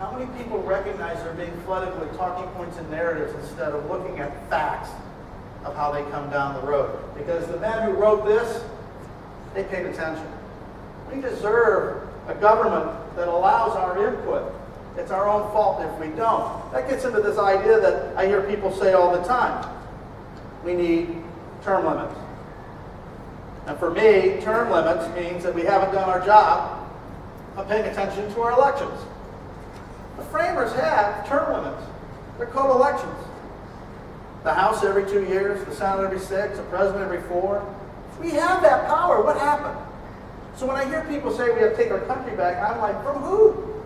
How many people recognize they're being flooded with talking points and narratives instead of looking at facts of how they come down the road? Because the men who wrote this, they paid attention. We deserve a government that allows our input. It's our own fault if we don't. That gets into this idea that I hear people say all the time. We need term limits. And for me, term limits means that we haven't done our job of paying attention to our elections. The framers have term limits. They're called elections. The House every 2 years, the Senate every 6, the President every 4. We have that power. What happened? So when I hear people say we have to take our country back, I'm like, from who?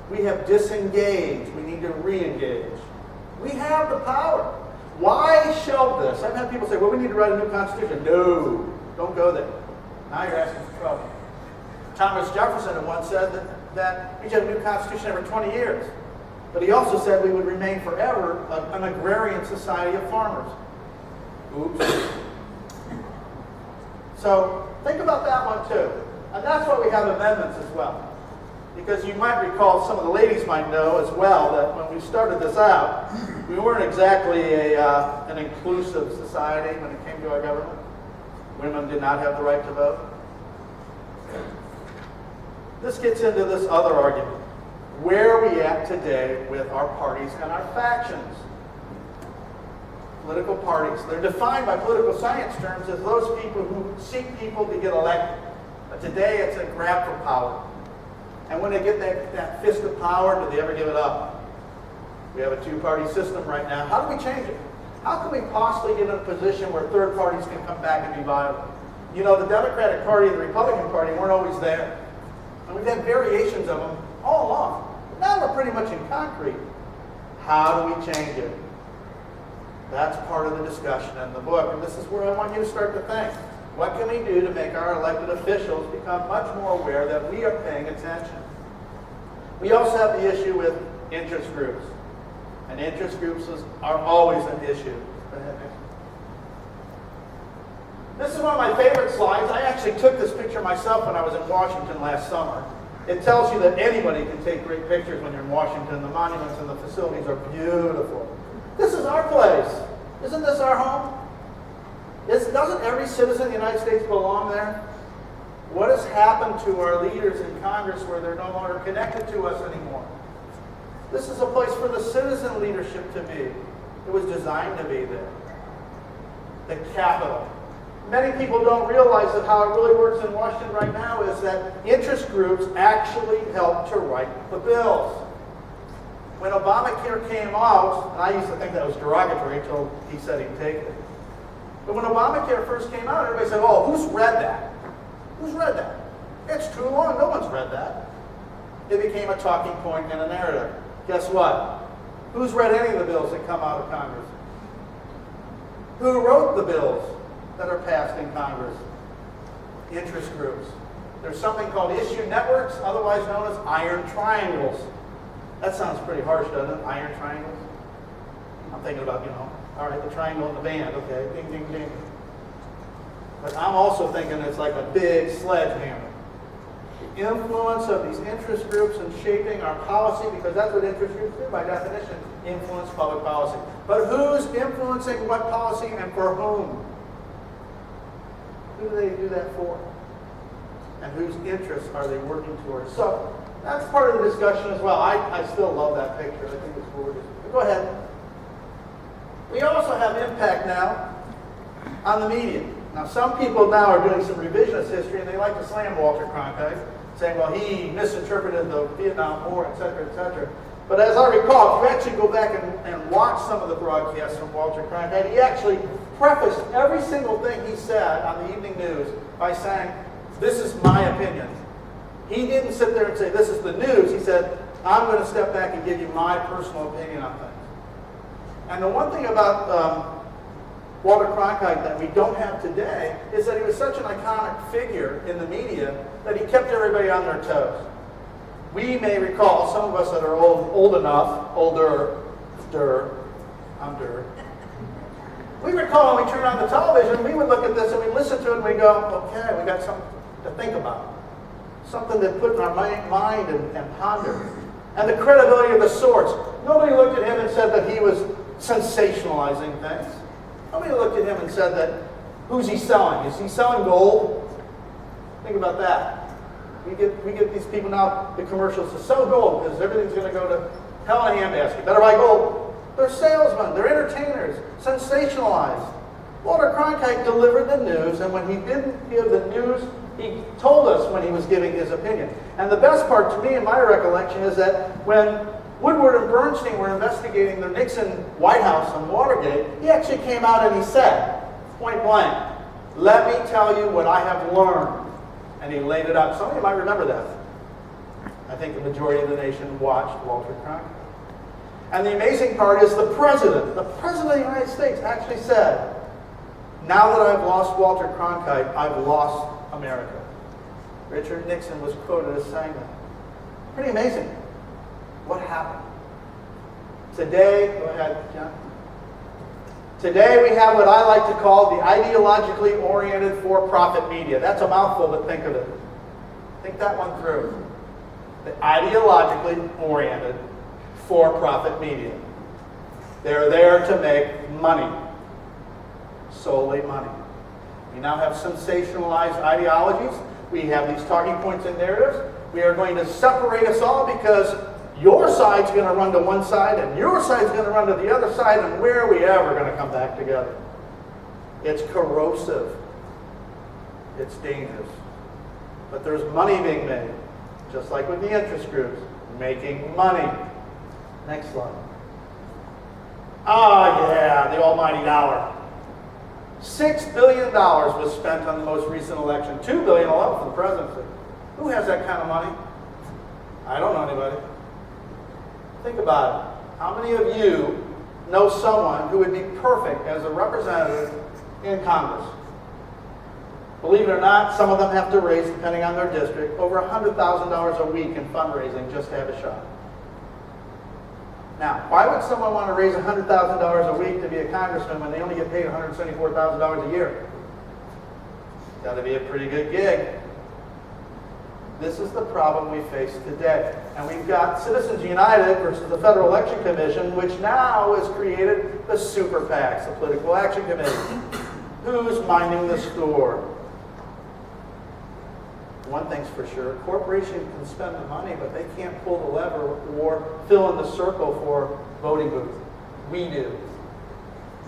We have disengaged. We need to re-engage. We have the power. Why shelve this? I've had people say, well, we need to write a new constitution. No, don't go there. Now you're asking for trouble. Thomas Jefferson had once said that we should have a new constitution every 20 years. But he also said we would remain forever an agrarian society of farmers. Oops. So think about that one too. And that's why we have amendments as well. Because you might recall, some of the ladies might know as well, that when we started this out, we weren't exactly an inclusive society when it came to our government. Women did not have the right to vote. This gets into this other argument. Where are we at today with our parties and our factions? Political parties. They're defined by political science terms as those people who seek people to get elected. But today it's a grab for power. And when they get that fist of power, do they ever give it up? We have a two-party system right now. How do we change it? How can we possibly get in a position where third parties can come back and be viable? You know, the Democratic Party and the Republican Party weren't always there. And we've had variations of them all along. Now we're pretty much in concrete. How do we change it? That's part of the discussion in the book. And this is where I want you to start to think. What can we do to make our elected officials become much more aware that we are paying attention? We also have the issue with interest groups. And interest groups are always an issue. This is one of my favorite slides. I actually took this picture myself when I was in Washington last summer. It tells you that anybody can take great pictures when you're in Washington. The monuments and the facilities are beautiful. This is our place. Isn't this our home? Doesn't every citizen of the United States belong there? What has happened to our leaders in Congress where they're no longer connected to us anymore? This is a place for the citizen leadership to be. It was designed to be there. The Capitol. Many people don't realize that how it really works in Washington right now is that interest groups actually help to write the bills. When Obamacare came out, and I used to think that was derogatory until he said he'd take it. But when Obamacare first came out, everybody said, oh, who's read that? Who's read that? It's too long. No one's read that. It became a talking point and a narrative. Guess what? Who's read any of the bills that come out of Congress? Who wrote the bills that are passed in Congress? Interest groups. There's something called issue networks, otherwise known as iron triangles. That sounds pretty harsh, doesn't it? Iron triangles? I'm thinking about, all right, the triangle in the band, okay, ding, ding, ding. But I'm also thinking it's like a big sledgehammer. The influence of these interest groups in shaping our policy, because that's what interest groups do by definition, influence public policy. But who's influencing what policy and for whom? Who do they do that for? And whose interests are they working towards? So that's part of the discussion as well. I still love that picture. I think it's gorgeous. But go ahead. We also have impact now on the media. Now, some people now are doing some revisionist history, and they like to slam Walter Cronkite, saying, well, he misinterpreted the Vietnam War, et cetera, et cetera. But as I recall, if you actually go back and watch some of the broadcasts from Walter Cronkite, he actually prefaced every single thing he said on the evening news by saying, this is my opinion. He didn't sit there and say, this is the news. He said, I'm going to step back and give you my personal opinion on things. And the one thing about Walter Cronkite that we don't have today is that he was such an iconic figure in the media that he kept everybody on their toes. We may recall, some of us that are older, we recall when we turned on the television, we would look at this and we listen to it and we go, okay, we got something to think about. Something to put in our mind and ponder. and the credibility of the source. Nobody looked at him and said that he was sensationalizing things. Nobody looked at him and said that, who's he selling? Is he selling gold? Think about that. We get these people now, the commercials, to sell gold because everything's going to go to hell in a handbasket. Better buy gold. They're salesmen. They're entertainers. Sensationalized. Walter Cronkite delivered the news, and when he didn't give the news, he told us when he was giving his opinion. And the best part to me, in my recollection, is that when Woodward and Bernstein were investigating the Nixon White House on Watergate, he actually came out and he said, point blank, "Let me tell you what I have learned." And he laid it out. Some of you might remember that. I think the majority of the nation watched Walter Cronkite. And the amazing part is the President of the United States actually said, "Now that I've lost Walter Cronkite, I've lost America." Richard Nixon was quoted as saying that. Pretty amazing. What happened? Today, go ahead, John. Today we have what I like to call the ideologically oriented for-profit media. That's a mouthful, but think of it. Think that one through. The ideologically oriented for-profit media. They're there to make money. Solely money. We now have sensationalized ideologies. We have these talking points and narratives. We are going to separate us all because your side's going to run to one side and your side's going to run to the other side, and where are we ever going to come back together? It's corrosive. It's dangerous. But there's money being made, just like with the interest groups, making money. Next slide. Ah, yeah, the almighty dollar. $6 billion was spent on the most recent election. $2 billion alone for the presidency. Who has that kind of money? I don't know anybody. Think about it. How many of you know someone who would be perfect as a representative in Congress? Believe it or not, some of them have to raise, depending on their district, over $100,000 a week in fundraising just to have a shot. Now, why would someone want to raise $100,000 a week to be a congressman when they only get paid $174,000 a year? Got to be a pretty good gig. This is the problem we face today. And we've got Citizens United versus the Federal Election Commission, which now has created the super PACs, the Political Action Committee. Who's minding the store? One thing's for sure, a corporation can spend the money, but they can't pull the lever or fill in the circle for voting booth. We do.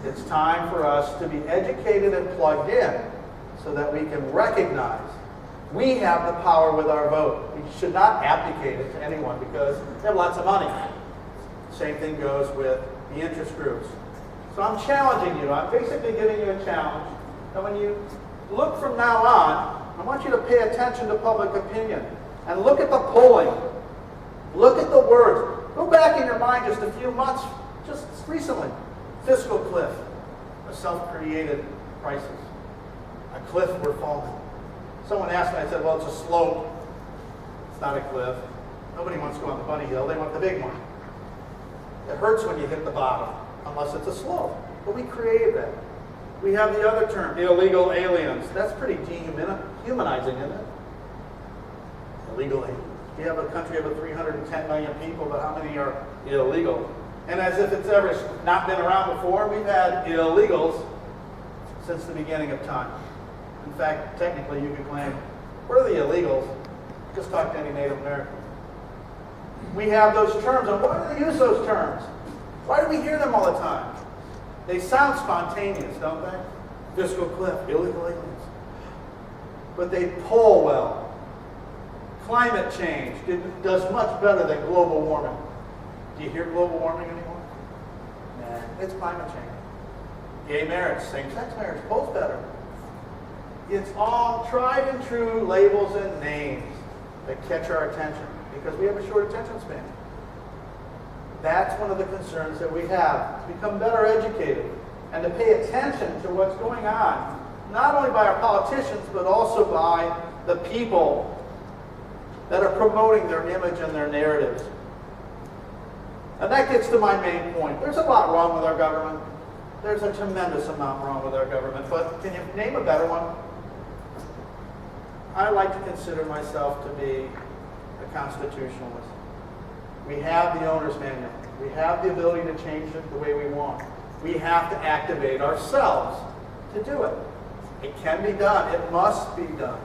It's time for us to be educated and plugged in so that we can recognize we have the power with our vote. We should not abdicate it to anyone because they have lots of money. Same thing goes with the interest groups. So I'm challenging you. I'm basically giving you a challenge. And when you look from now on, I want you to pay attention to public opinion and look at the polling. Look at the words. Go back in your mind just a few months, just recently. Fiscal cliff, a self-created crisis. A cliff we're falling. Someone asked me, I said, well, it's a slope. It's not a cliff. Nobody wants to go on the bunny hill. They want the big one. It hurts when you hit the bottom, unless it's a slope. But we created that. We have the other term, illegal aliens. That's pretty dehumanizing, isn't it? Illegal aliens. We have a country of 310 million people, but how many are illegal? And as if it's ever not been around before, we've had illegals since the beginning of time. In fact, technically, you could claim, what are the illegals? Just talk to any Native American. We have those terms, and why do they use those terms? Why do we hear them all the time? They sound spontaneous, don't they? Fiscal cliff, illegal aliens. But they poll well. Climate change does much better than global warming. Do you hear global warming anymore? Nah, it's climate change. Gay marriage, same-sex marriage, polls better. It's all tried and true labels and names that catch our attention because we have a short attention span. That's one of the concerns that we have, to become better educated and to pay attention to what's going on, not only by our politicians, but also by the people that are promoting their image and their narratives. And that gets to my main point. There's a lot wrong with our government. There's a tremendous amount wrong with our government, but can you name a better one? I like to consider myself to be a constitutionalist. We have the owner's manual. We have the ability to change it the way we want. We have to activate ourselves to do it. It can be done. It must be done.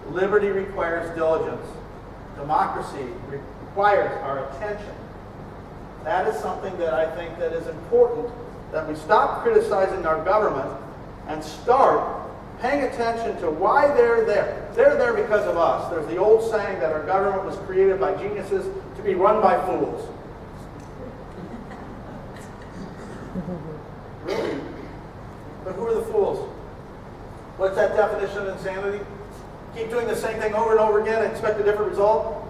Liberty requires diligence. Democracy requires our attention. That is something that I think that is important, that we stop criticizing our government and start paying attention to why they're there. They're there because of us. There's the old saying that our government was created by geniuses to be run by fools. Really? But who are the fools? What's that definition of insanity? Keep doing the same thing over and over again and expect a different result?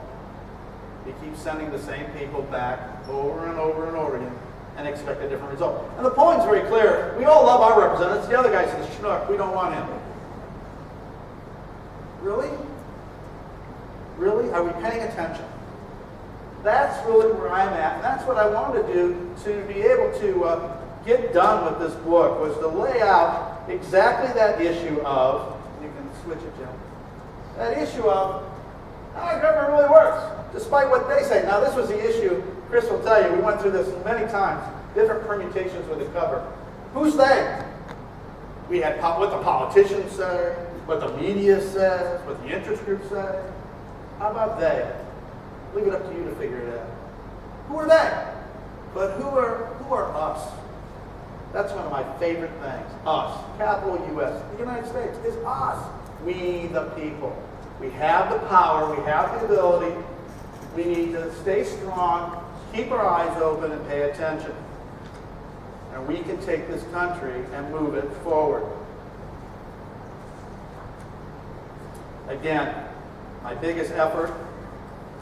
You keep sending the same people back over and over and over again and expect a different result. And the point's very clear. We all love our representatives. The other guy's a schnook. We don't want him. Really? Really? Are we paying attention? That's really where I'm at. And that's what I wanted to do to be able to get done with this book, was to lay out exactly that issue of, you can switch it, Jim, that issue of how our government really works, despite what they say. Now, this was the issue, Chris will tell you, we went through this many times, different permutations with the cover. Who's they? We had what the politicians say, what the media says, what the interest groups say. How about they? Leave it up to you to figure it out. Who are they? But who are us? That's one of my favorite things. Us. Capital U.S. The United States is us. We the people. We have the power. We have the ability. We need to stay strong, keep our eyes open, and pay attention. And we can take this country and move it forward. Again, my biggest effort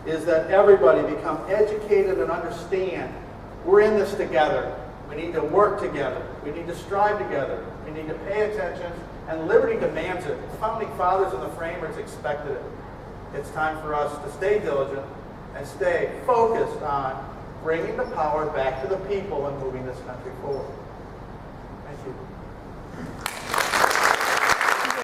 is that everybody become educated and understand we're in this together. We need to work together. We need to strive together. We need to pay attention, and liberty demands it. The founding fathers and the framers expected it. It's time for us to stay diligent and stay focused on bringing the power back to the people and moving this country forward. Thank you.